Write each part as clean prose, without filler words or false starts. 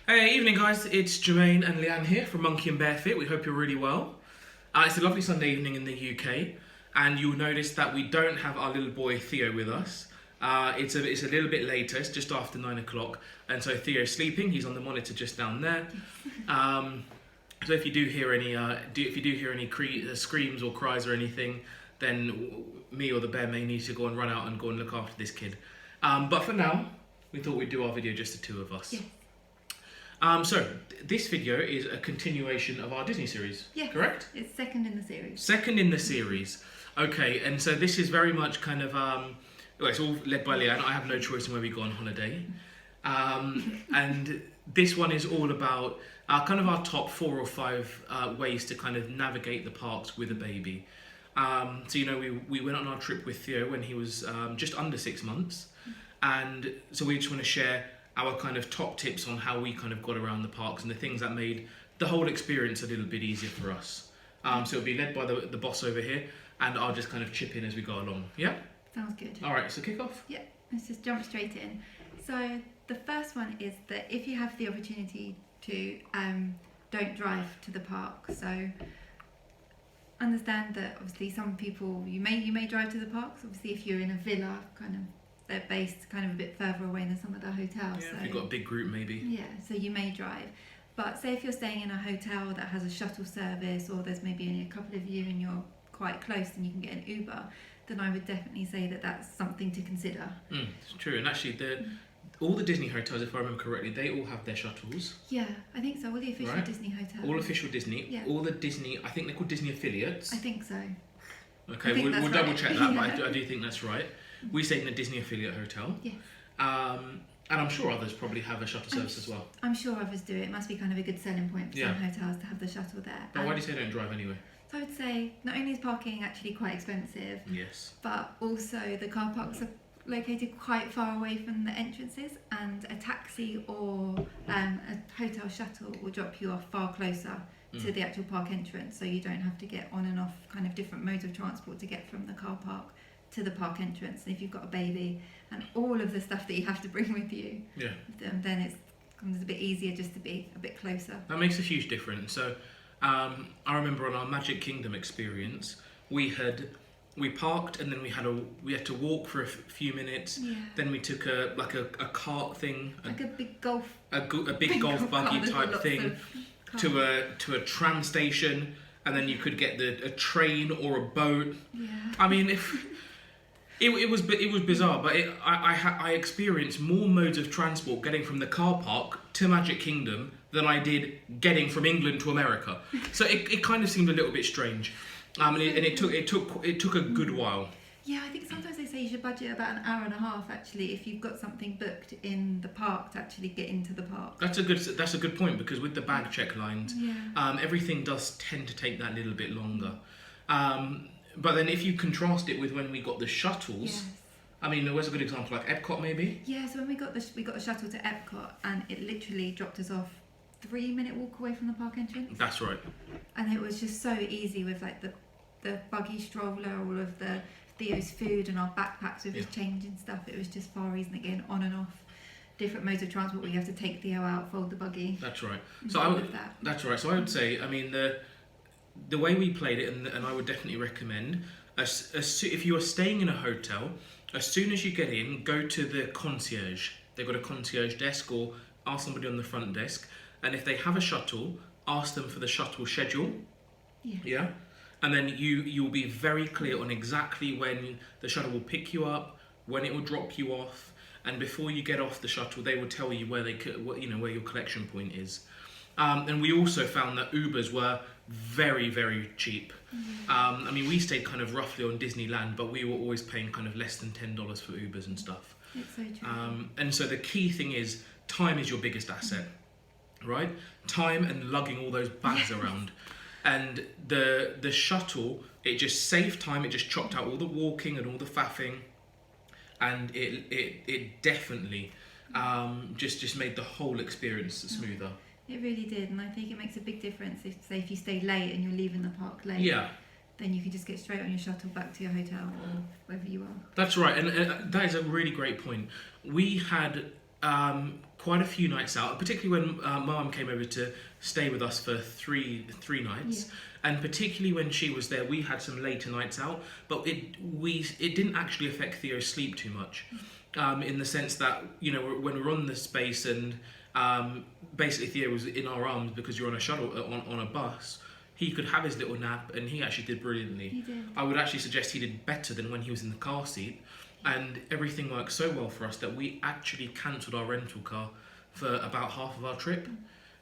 Hey, evening guys, it's Jermaine and Leanne here from Monkey and Bear Fit. We hope you're really well. It's a lovely Sunday evening in the UK, and you'll notice that we don't have our little boy Theo with us. It's a little bit later, it's just after 9 o'clock, and so Theo's sleeping. He's on the monitor just down there. So if you do hear any screams or cries or anything, then me or the bear may need to go and run out and go and look after this kid. But for now, we thought we'd do our video just the two of us. Yes. So this video is a continuation of our Disney series, Yes, correct? it's second in the series. Second in the series. Okay, and so this is very much kind of, well, it's all led by Leanne. I have no choice in where we go on holiday. And this one is all about kind of our top 4 or 5 ways to kind of navigate the parks with a baby. So, you know, we went on our trip with Theo when he was just under 6 months. And so we just want to share our kind of top tips on how we kind of got around the parks and the things that made the whole experience a little bit easier for us. So it'll be led by the boss over here, and I'll just kind of chip in as we go along. Yeah? Sounds good. All right, so kick off. Yeah, let's just jump straight in. So the first one is that if you have the opportunity to don't drive to the park. So understand that obviously some people you may drive to the parks. Obviously, if you're in a villa, kind of they're based kind of a bit further away than some of the hotels. Yeah, so if you've got a big group maybe. Yeah, so you may drive. But say if you're staying in a hotel that has a shuttle service, or there's maybe only a couple of you and you're quite close and you can get an Uber, then I would definitely say that that's something to consider. It's true, and actually all the Disney hotels, if I remember correctly, they all have their shuttles. Yeah, I think so. All the official Disney hotels. All official Disney. Yeah. All the Disney, I think they're called Disney affiliates. I think so. Okay, we'll right. double check that, Yeah. but I do think that's right. We stayed in a Disney affiliate hotel. Yes. And I'm sure others probably have a shuttle service as well. I'm sure others do. It must be kind of a good selling point for some hotels to have the shuttle there. But why do you say don't drive anyway? So I would say not only is parking actually quite expensive, Yes, but also the car parks are located quite far away from the entrances, and a taxi or a hotel shuttle will drop you off far closer to the actual park entrance, so you don't have to get on and off kind of different modes of transport to get from the car park to the park entrance. And if you've got a baby and all of the stuff that you have to bring with you, then it becomes a bit easier just to be a bit closer. that makes a huge difference. So I remember on our Magic Kingdom experience, we parked and then we had to walk for a few minutes. Yeah. Then we took a cart thing, Like a big golf, a big golf buggy type thing to a tram station, and then you could get a train or a boat. Yeah. I mean, it was bizarre, but I experienced more modes of transport getting from the car park to Magic Kingdom than I did getting from England to America. So it kind of seemed a little bit strange, and it took a good while. Yeah, I think sometimes they say you should budget about an hour and a half actually if you've got something booked in the park to actually get into the park. That's a good point, because with the bag check lines, everything does tend to take that little bit longer. But then if you contrast it with when we got the shuttles, Yes. I mean, where's a good example? Like Epcot maybe? Yeah, so when we got the shuttle to Epcot, and it literally dropped us off 3-minute walk away from the park entrance. That's right. And it was just so easy with like the buggy stroller, all of the Theo's food and our backpacks with his change and stuff. It was just far easier again, on and off different modes of transport where you have to take Theo out, fold the buggy. That's right. That's right. So I would say, I mean, the way we played it, and I would definitely recommend, if you are staying in a hotel, as soon as you get in, go to the concierge. They've got a concierge desk, or ask somebody on the front desk. And if they have a shuttle, ask them for the shuttle schedule. Yeah. And then you'll be very clear on exactly when the shuttle will pick you up, when it will drop you off, and before you get off the shuttle, they will tell you where where your collection point is. And we also found that Ubers were very, very cheap. I mean, we stayed kind of roughly on Disneyland, but we were always paying kind of less than $10 for Ubers and stuff. It's so true. And so the key thing is, time is your biggest asset, right? Time and lugging all those bags around. And the shuttle, it just saved time. It just chopped out all the walking and all the faffing, and it definitely just made the whole experience smoother. It really did, and I think it makes a big difference if you stay late and you're leaving the park late. Yeah. Then you can just get straight on your shuttle back to your hotel or wherever you are. That's right, and that is a really great point. We had quite a few nights out, particularly when Mum came over to stay with us for three nights, and particularly when she was there, we had some later nights out, but it didn't actually affect Theo's sleep too much, in the sense that when we're on the space and basically Theo was in our arms because you're on a shuttle on a bus. He could have his little nap, and he actually did brilliantly. He did. I would actually suggest he did better than when he was in the car seat. And everything worked so well for us that we actually cancelled our rental car for about half of our trip,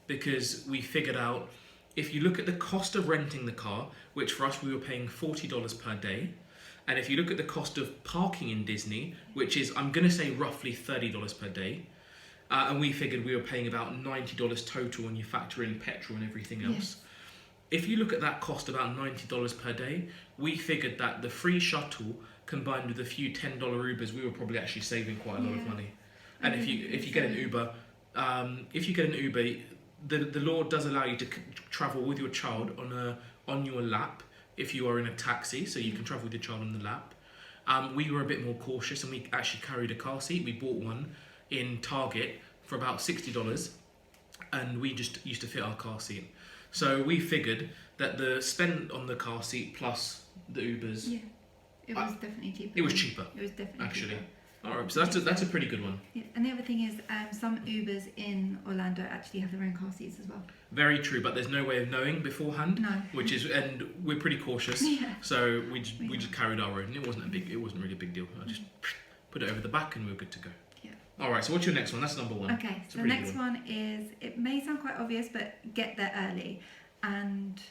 because we figured out, if you look at the cost of renting the car, which for us we were paying $40 per day, and if you look at the cost of parking in Disney, which is, I'm going to say, roughly $30 per day, and we figured we were paying about $90 total when you factor in petrol and everything else. Yes. If you look at that cost, about $90 per day, we figured that the free shuttle combined with a few $10 Ubers, we were probably actually saving quite a lot of money. And if you get an Uber, the law does allow you to travel with your child on your lap if you are in a taxi, so you can travel with your child on the lap. We were a bit more cautious, and we actually carried a car seat. We bought one in Target for about $60, and we just used to fit our car seat. So we figured that the spend on the car seat plus the Ubers, it was definitely cheaper. It was cheaper. It was definitely actually. cheaper. All right, so that's a pretty good one. Yeah. And the other thing is, some Ubers in Orlando actually have their own car seats as well. Very true, but there's no way of knowing beforehand. No. And we're pretty cautious. Yeah. So we just carried our own. It wasn't really a big deal. I just put it over the back and we were good to go. Yeah. All right, so what's your next one? That's number one. Okay, so the next one is, it may sound quite obvious, but get there early. And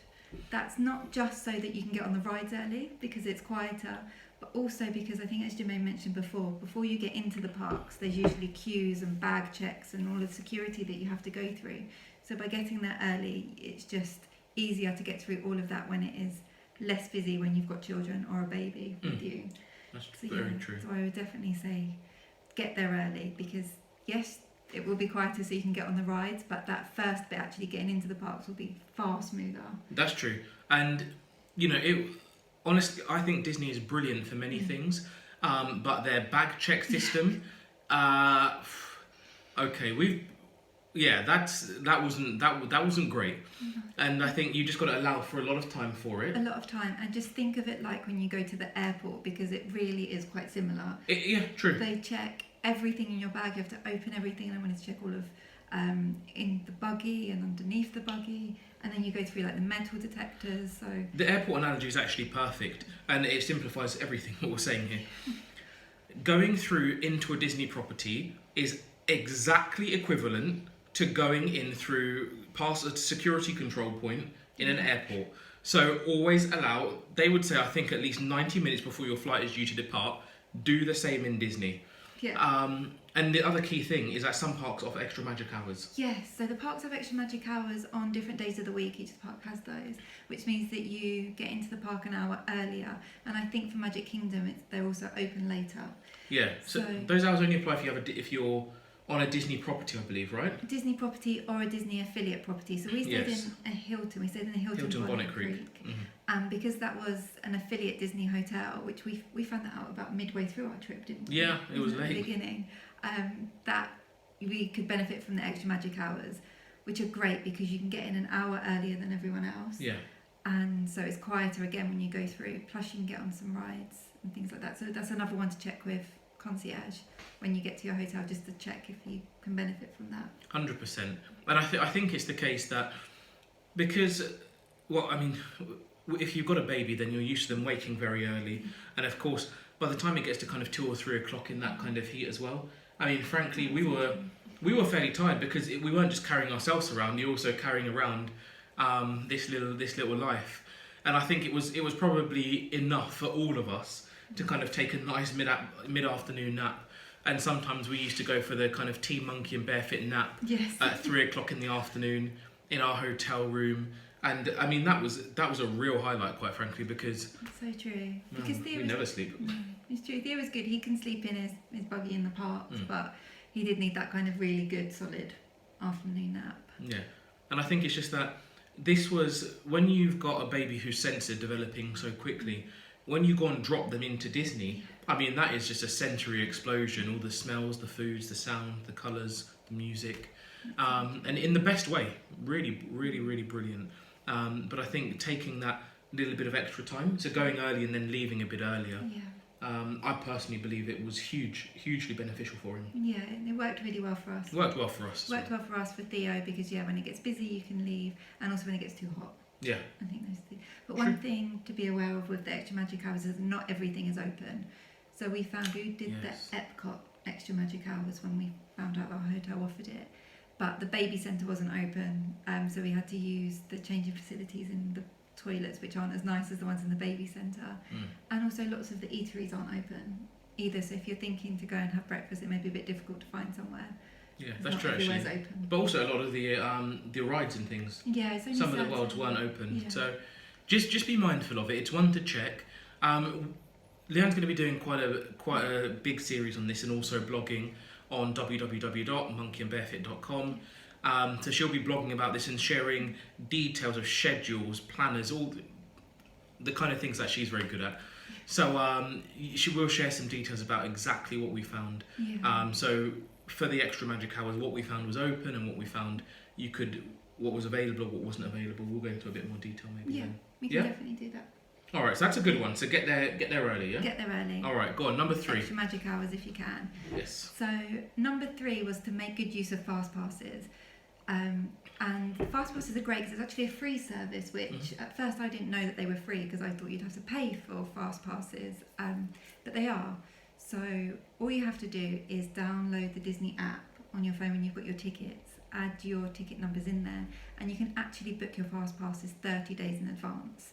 that's not just so that you can get on the rides early because it's quieter, but also because I think, as Jermaine mentioned before you get into the parks, there's usually queues and bag checks and all the security that you have to go through. So by getting there early, it's just easier to get through all of that when it is less busy when you've got children or a baby with you. That's So, very true. So I would definitely say get there early, because yes, it will be quieter so you can get on the rides, but that first bit, actually getting into the parks, will be far smoother. That's true. And honestly, I think Disney is brilliant for many things, but their bag check system, that wasn't great. And I think you just got to allow for a lot of time for it. A lot of time, and just think of it like when you go to the airport, because it really is quite similar. True. They check everything in your bag. You have to open everything, and I wanted to check all of in the buggy and underneath the buggy, and then you go through like the metal detectors. So the airport analogy is actually perfect, and it simplifies everything what we're saying here. Going through into a Disney property is exactly equivalent to going in through past a security control point in an airport. So always allow, they would say, I think at least 90 minutes before your flight is due to depart, do the same in Disney. Yeah. And the other key thing is that some parks offer extra magic hours. Yes, so the parks have extra magic hours on different days of the week. Each park has those, which means that you get into the park an hour earlier. And I think for Magic Kingdom, they're also open later. Yeah, so those hours only apply if you're on a Disney property, I believe, right? Disney property or a Disney affiliate property. So we stayed in a Hilton. We stayed in the Hilton Bonnet Creek. Mm-hmm. And because that was an affiliate Disney hotel, which we found that out about midway through our trip, didn't we? Yeah, it was late. At the beginning. That we could benefit from the extra magic hours, which are great because you can get in an hour earlier than everyone else. Yeah. And so it's quieter again when you go through. Plus you can get on some rides and things like that. So that's another one to check with concierge when you get to your hotel, just to check if you can benefit from that. 100%. And I think it's the case that because, if you've got a baby, then you're used to them waking very early. And of course, by the time it gets to kind of 2 or 3 o'clock in that kind of heat as well, I mean, frankly, we were fairly tired because we weren't just carrying ourselves around, you're also carrying around this little life. And I think it was probably enough for all of us to kind of take a nice mid-afternoon nap. And sometimes we used to go for the kind of tea monkey and barefoot nap at 3 o'clock in the afternoon in our hotel room. And I mean, that was a real highlight, quite frankly, because it's so true. Because we never sleep. No, it's true. Theo was good. He can sleep in his buggy in the parks, but he did need that kind of really good, solid afternoon nap. Yeah, and I think it's just that this was when you've got a baby whose senses are developing so quickly. when you go and drop them into Disney, I mean, that is just a sensory explosion. All the smells, the foods, the sound, the colours, the music, and in the best way. Really, really, really brilliant. But I think taking that little bit of extra time, so going early and then leaving a bit earlier, I personally believe it was hugely beneficial for him. Yeah, and it worked really well for us. Worked well for us. Worked well for us, for Theo, because when it gets busy you can leave, and also when it gets too hot. Yeah. I think those things. But one thing to be aware of with the extra magic hours is not everything is open. So we found we did the Epcot extra magic hours when we found out our hotel offered it, but the baby centre wasn't open, so we had to use the changing facilities in the toilets, which aren't as nice as the ones in the baby centre. And also lots of the eateries aren't open either, so if you're thinking to go and have breakfast, it may be a bit difficult to find somewhere. Yeah, that's true actually. Open. But also a lot of the rides and things. Yeah, it's only some of the worlds weren't open. Yeah. So just be mindful of it. It's one to check. Leanne's going to be doing quite a big series on this, and also blogging on www.monkeyandbarefit.com. So she'll be blogging about this and sharing details of schedules, planners, all the kind of things that she's very good at. So she will share some details about exactly what we found. Yeah. So for the extra magic hours, what we found was open, and what we found what was available, what wasn't available. We'll go into a bit more detail maybe. Yeah, then. we can definitely do that. All right, so that's a good one. So get there early, yeah? Get there early. All right, go on, number 3. Extra magic hours if you can. Yes. So number 3 was to make good use of fast passes. And fast passes are great because it's actually a free service, which at first I didn't know that they were free because I thought you'd have to pay for fast passes, but they are. So all you have to do is download the Disney app on your phone when you've got your tickets, add your ticket numbers in there, and you can actually book your fast passes 30 days in advance,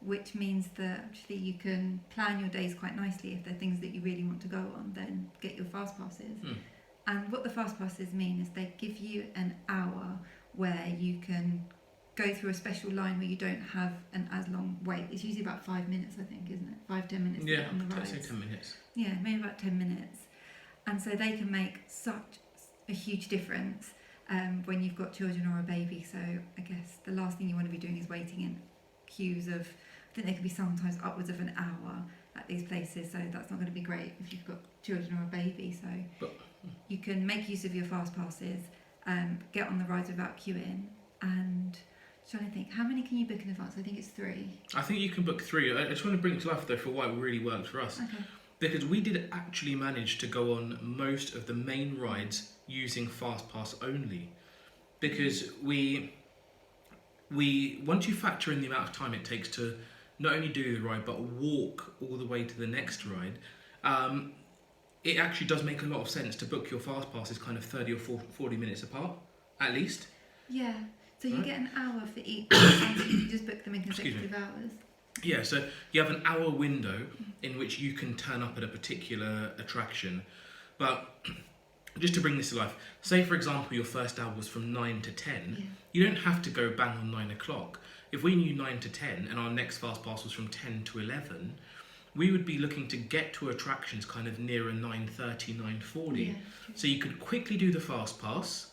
which means that actually you can plan your days quite nicely. If there are things that you really want to go on, then get your fast passes. And what the fast passes mean is they give you an hour where you can go through a special line where you don't have an as long wait. It's usually about 5 minutes, I think, isn't it? 5-10 minutes to get on the rides. I'd say 10 minutes. Yeah, maybe about 10 minutes. And so they can make such a huge difference when you've got children or a baby. So I guess the last thing you want to be doing is waiting in queues of, I think they can be sometimes upwards of an hour at these places. So that's not going to be great if you've got children or a baby. So you can make use of your fast passes, get on the rides without queuing, and trying to think, how many can you book in advance? I think it's 3. I think you can book 3. I just want to bring it to life though for why it really worked for us. Okay. Because we did actually manage to go on most of the main rides using fast pass only. Because we once you factor in the amount of time it takes to not only do the ride but walk all the way to the next ride, it actually does make a lot of sense to book your fast passes kind of 30 or 40 minutes apart, at least. Yeah. So you get an hour for each, and you can just book them in consecutive hours. Yeah, so you have an hour window in which you can turn up at a particular attraction. But just to bring this to life, say for example your first hour was from 9 to 10, you don't have to go bang on 9 o'clock. If we knew 9 to 10 and our next fast pass was from 10 to 11, we would be looking to get to attractions kind of nearer 9:30, 9:40. Yeah. So you could quickly do the fast pass.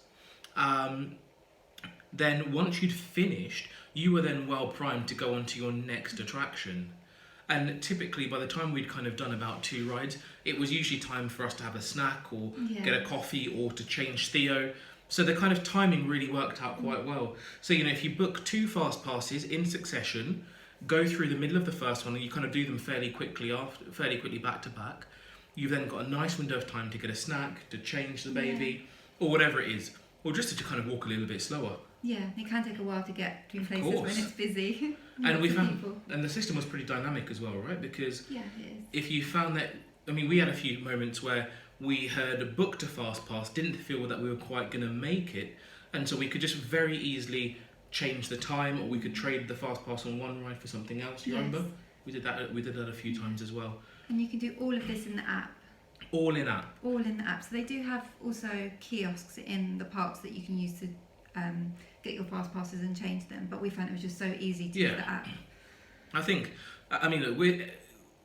Then once you'd finished, you were then well primed to go on to your next attraction. And typically by the time we'd kind of done about 2 rides, it was usually time for us to have a snack or get a coffee or to change Theo. So the kind of timing really worked out quite well. So, if you book 2 fast passes in succession, go through the middle of the first one and you kind of do them fairly quickly back to back, you've then got a nice window of time to get a snack, to change the baby, or whatever it is, or just to kind of walk a little bit slower. Yeah, it can take a while to get between places when it's busy. And the system was pretty dynamic as well, right? Because it is. if you found that, we had a few moments where we had booked a fast pass, didn't feel that we were quite going to make it, and so we could just very easily change the time, or we could trade the fast pass on one ride for something else. You remember? We did that a few times as well. And you can do all of this in the app. All in app. All in the app. So they do have also kiosks in the parks that you can use to get your fast passes and change them. But we found it was just so easy to use the app. I think, look,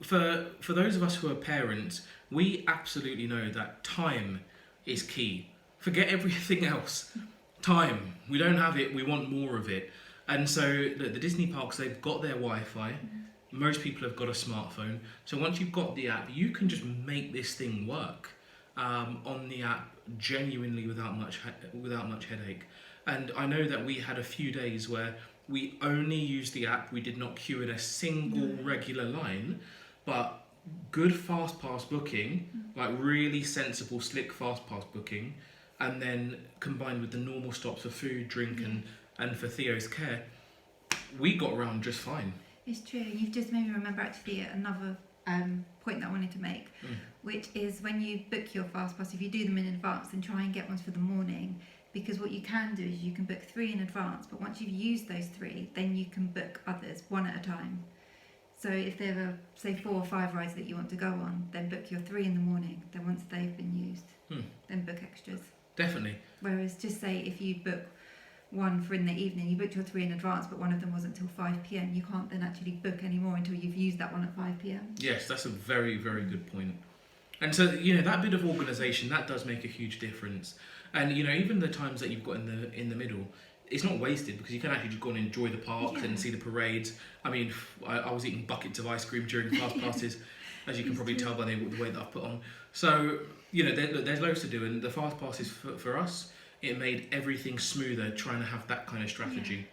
for those of us who are parents, we absolutely know that time is key. Forget everything else. Time. We don't have it. We want more of it. And so the Disney parks, they've got their Wi-Fi. Most people have got a smartphone, so once you've got the app, you can just make this thing work on the app genuinely without much headache. And I know that we had a few days where we only used the app. We did not queue in a single regular line, but good fast pass booking, like really sensible, slick fast pass booking, and then combined with the normal stops for food, drink, and for Theo's care, we got around just fine. It's true. You've just made me remember actually another point that I wanted to make, which is when you book your fast pass, if you do them in advance, then try and get ones for the morning, because what you can do is you can book 3 in advance, but once you've used those 3, then you can book others one at a time. So if there are, say, 4 or 5 rides that you want to go on, then book your 3 in the morning. Then once they've been used, then book extras. Definitely. Whereas just say if you book one for in the evening, you booked your 3 in advance, but one of them wasn't till 5 p.m, you can't then actually book any more until you've used that one at 5 p.m. Yes, that's a very, very good point. And so, you know, that bit of organisation, that does make a huge difference. And, you know, even the times that you've got in the middle, it's not wasted, because you can actually just go and enjoy the parks and see the parades. I mean, I was eating buckets of ice cream during the fast passes, as you can probably tell by the weight that I've put on. So, you know, there's loads to do, and the fast passes for us, it made everything smoother trying to have that kind of strategy.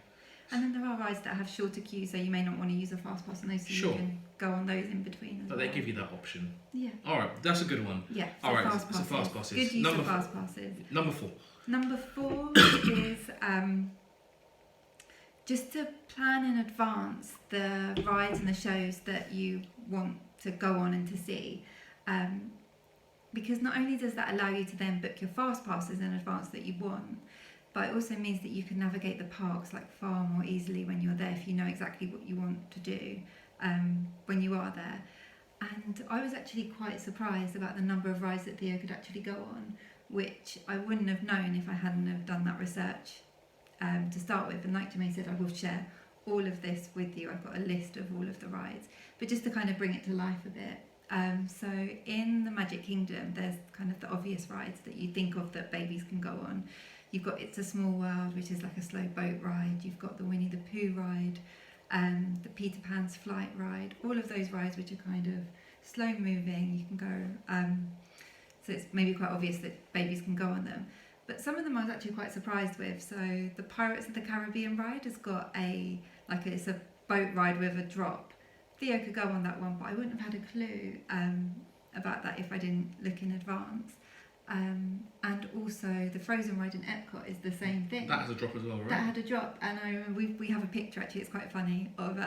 And then there are rides that have shorter queues, so you may not want to use a fast pass on those, so you can go on those in between as But well. they give you that option. Yeah. All right, that's a good one. Yeah. All right, fast so fast passes. Good use of fast passes. Number 4. Number 4 is just to plan in advance the rides and the shows that you want to go on and to see. Because not only does that allow you to then book your fast passes in advance that you want, but it also means that you can navigate the parks like far more easily when you're there, if you know exactly what you want to do when you are there. And I was actually quite surprised about the number of rides that Theo could actually go on, which I wouldn't have known if I hadn't have done that research to start with. And like Jermaine said, I will share all of this with you. I've got a list of all of the rides, but just to kind of bring it to life a bit. So in the Magic Kingdom, there's kind of the obvious rides that you think of that babies can go on. You've got It's a Small World, which is like a slow boat ride. You've got the Winnie the Pooh ride, the Peter Pan's Flight ride. All of those rides which are kind of slow moving. You can go, so it's maybe quite obvious that babies can go on them. But some of them I was actually quite surprised with. So the Pirates of the Caribbean ride has got it's a boat ride with a drop. Theo could go on that one, but I wouldn't have had a clue about that if I didn't look in advance. And also the Frozen ride in Epcot is the same thing. That has a drop as well, right? That had a drop, and I remember we have a picture actually. It's quite funny of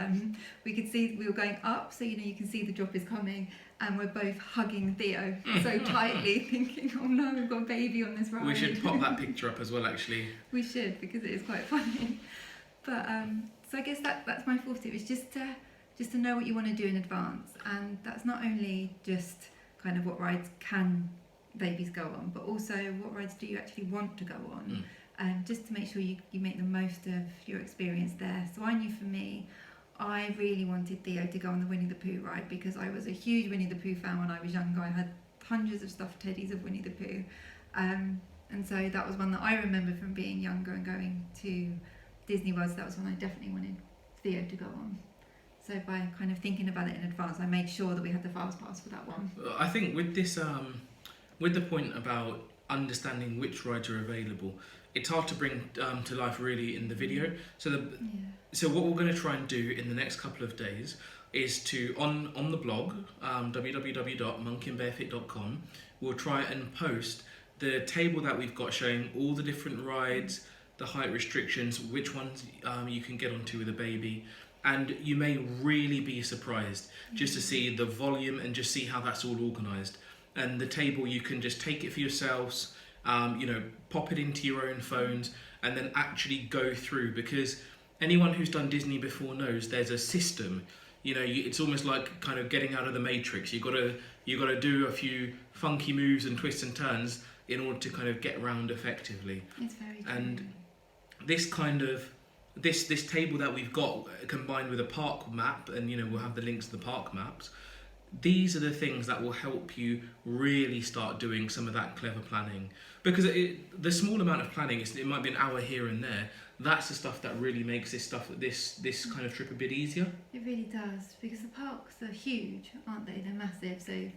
we could see we were going up, so you can see the drop is coming, and we're both hugging Theo so tightly, thinking, "Oh no, we've got a baby on this ride." We should pop that picture up as well, actually. We should, because it is quite funny. But so I guess that's my 4th tip, is just to know what you want to do in advance, and that's not only just kind of what rides can babies go on, but also what rides do you actually want to go on, just to make sure you make the most of your experience there. So I knew for me, I really wanted Theo to go on the Winnie the Pooh ride, because I was a huge Winnie the Pooh fan when I was younger. I had hundreds of stuffed teddies of Winnie the Pooh, and so that was one that I remember from being younger and going to Disney World. So that was one I definitely wanted Theo to go on. So by kind of thinking about it in advance, I made sure that we had the fast pass for that one. I think with this, with the point about understanding which rides are available, it's hard to bring to life really in the video. So what we're going to try and do in the next couple of days is to, on the blog, www.monkeyandbarefit.com, we'll try and post the table that we've got showing all the different rides, the height restrictions, which ones you can get onto with a baby. And you may really be surprised just to see the volume and just see how that's all organised. And the table, you can just take it for yourselves, pop it into your own phones, and then actually go through. Because anyone who's done Disney before knows there's a system. It's almost like kind of getting out of the Matrix. You got to do a few funky moves and twists and turns in order to kind of get around effectively. It's very true. And this kind of this table that we've got, combined with a park map, and we'll have the links to the park maps, these are the things that will help you really start doing some of that clever planning. because the small amount of planning, it might be an hour here and there. That's the stuff that really makes this kind of trip a bit easier. It really does, because the parks are huge, aren't they? They're massive, so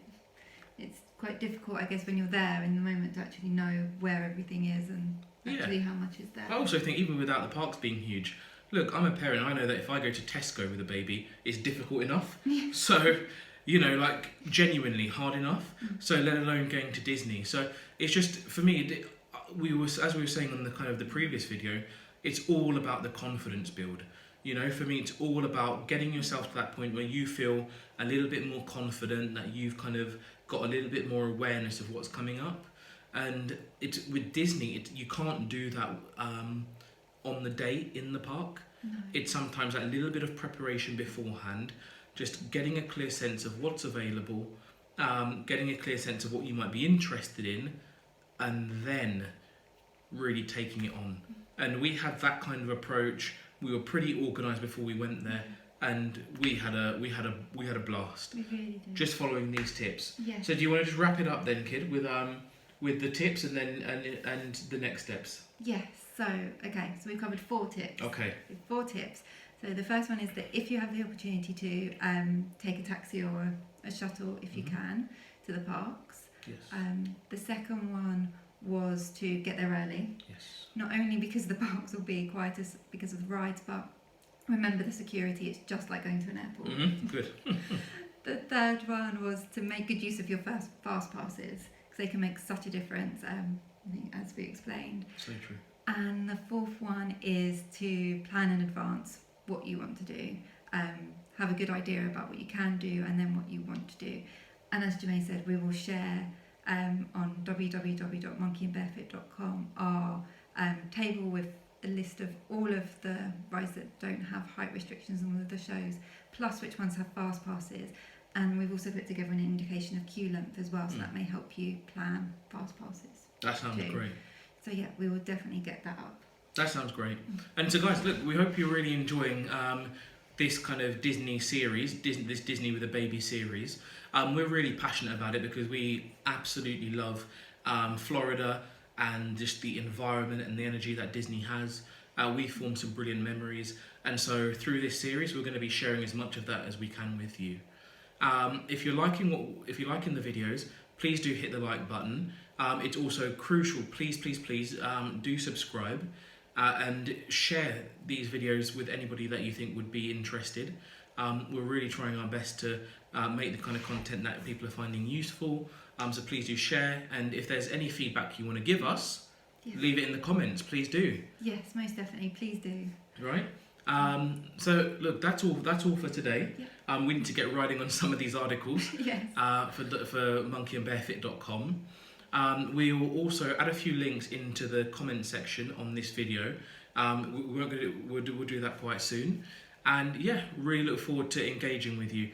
it's quite difficult, I guess, when you're there in the moment to actually know where everything is and actually how much is there. I also think even without the parks being huge, look, I'm a parent. I know that if I go to Tesco with a baby, it's difficult enough. So, like genuinely hard enough. So let alone going to Disney. So it's just for me. As we were saying on the kind of the previous video, it's all about the confidence build. For me, it's all about getting yourself to that point where you feel a little bit more confident, that you've kind of got a little bit more awareness of what's coming up. And with Disney, you can't do that on the day in the park. No. It's sometimes a little bit of preparation beforehand, just getting a clear sense of what's available, getting a clear sense of what you might be interested in, and then really taking it on. And we had that kind of approach. We were pretty organised before we went there, and we had a blast. We really did. Just following these tips. Yeah. So do you want to just wrap it up then, Kid, with the tips and then and the next steps? Yes. So we've covered 4 tips. Okay. 4 tips. So the first one is that if you have the opportunity to take a taxi or a shuttle, if you can, to the parks. Yes. The second one was to get there early. Yes. Not only because the parks will be quieter because of the rides, but remember the security. It's just like going to an airport. Good. The third one was to make good use of your fast passes, because they can make such a difference, I think, as we explained. So true. And the fourth one is to plan in advance what you want to do. Have a good idea about what you can do and then what you want to do. And as Jermaine said, we will share on www.monkeyandbarefoot.com our table with a list of all of the rides that don't have height restrictions on all of the shows, plus which ones have fast passes. And we've also put together an indication of queue length as well, so that may help you plan fast passes. That sounds great. So yeah, we will definitely get that up. That sounds great. And so guys, look, we hope you're really enjoying this kind of Disney series, this Disney with a Baby series. We're really passionate about it because we absolutely love Florida and just the environment and the energy that Disney has. We formed some brilliant memories, and so through this series, we're going to be sharing as much of that as we can with you. If you're liking the videos, please do hit the like button. It's also crucial. Please do subscribe and share these videos with anybody that you think would be interested. We're really trying our best to make the kind of content that people are finding useful. So please do share, and if there's any feedback you want to give us, leave it in the comments. Please do. Yes, most definitely. Please do. Right. So look, that's all for today. Yeah. We need to get writing on some of these articles. Yes. For monkeyandbarefoot.com. We will also add a few links into the comment section on this video. We'll do that quite soon. And yeah, really look forward to engaging with you.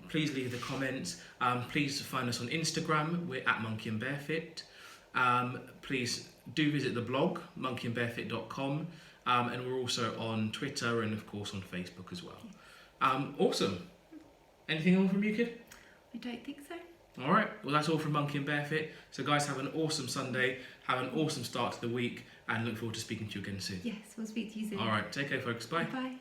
Please leave the comments. Please find us on Instagram. We're at monkeyandbarefoot. Please do visit the blog, monkeyandbarefoot.com. And we're also on Twitter and of course on Facebook as well. Awesome. Anything else from you, Kid? I don't think so. All right. Well, that's all from Monkey and Barefoot. So guys, have an awesome Sunday. Have an awesome start to the week, and look forward to speaking to you again soon. Yes, we'll speak to you soon. All right. Take care, folks. Bye. Bye.